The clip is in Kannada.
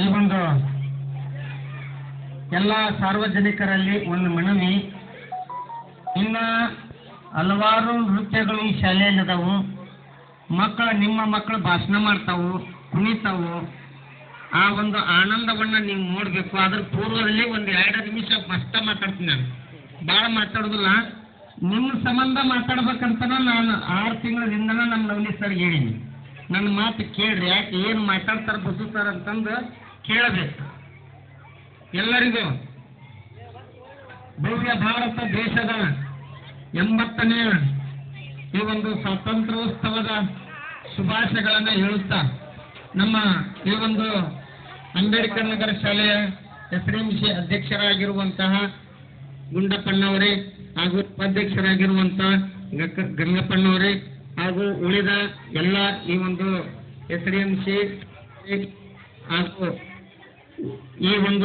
ಈ ಒಂದು ಎಲ್ಲ ಸಾರ್ವಜನಿಕರಲ್ಲಿ ಒಂದು ಮನವಿ, ಇನ್ನ ಹಲವಾರು ನೃತ್ಯಗಳು ಈ ಶಾಲೆಯಲ್ಲಿ ಅದಾವು. ನಿಮ್ಮ ಮಕ್ಕಳು ಭಾಷಣ ಮಾಡ್ತಾವು, ಕುಣಿತಾವು. ಆ ಒಂದು ಆನಂದವನ್ನ ನೀವು ನೋಡ್ಬೇಕು. ಅದ್ರ ಪೂರ್ವದಲ್ಲಿ ಒಂದು 2 ನಿಮಿಷ ಮಸ್ತ ಮಾತಾಡ್ತೀನಿ. ನಾನು ಭಾಳ ಮಾತಾಡೋದಿಲ್ಲ, ನಿಮ್ಮ ಸಂಬಂಧ ಮಾತಾಡ್ಬೇಕಂತ ನಾನು 6 ತಿಂಗಳ ಹಿಂದನ ನಮ್ಮ ನವನಿ ಸರ್ ಹೇಳಿನಿ. ನನ್ನ ಮಾತು ಕೇಳ್ರಿ, ಯಾಕೆ ಏನು ಮಾತಾಡ್ತಾರೆ ಬಸು ಸರ್ ಅಂತಂದು ಕೇಳಬೇಕು ಎಲ್ಲರಿಗೂ. ಭವ್ಯ ಭಾರತ ದೇಶದ 80ನೇ ಈ ಒಂದು ಸ್ವಾತಂತ್ರ್ಯೋತ್ಸವದ ಶುಭಾಶಯಗಳನ್ನು ಹೇಳುತ್ತಾ, ನಮ್ಮ ಈ ಒಂದು ಅಂಬೇಡ್ಕರ್ ನಗರ ಶಾಲೆಯ SDMC ಅಧ್ಯಕ್ಷರಾಗಿರುವಂತಹ ಗುಂಡಪ್ಪಣ್ಣವರೇ ಹಾಗೂ ಉಪಾಧ್ಯಕ್ಷರಾಗಿರುವಂತಹ ಗಂಗಪ್ಪಣ್ಣವರೇ ಹಾಗೂ ಉಳಿದ ಎಲ್ಲ ಈ ಒಂದು SDMC ಹಾಗೂ ಈ ಒಂದು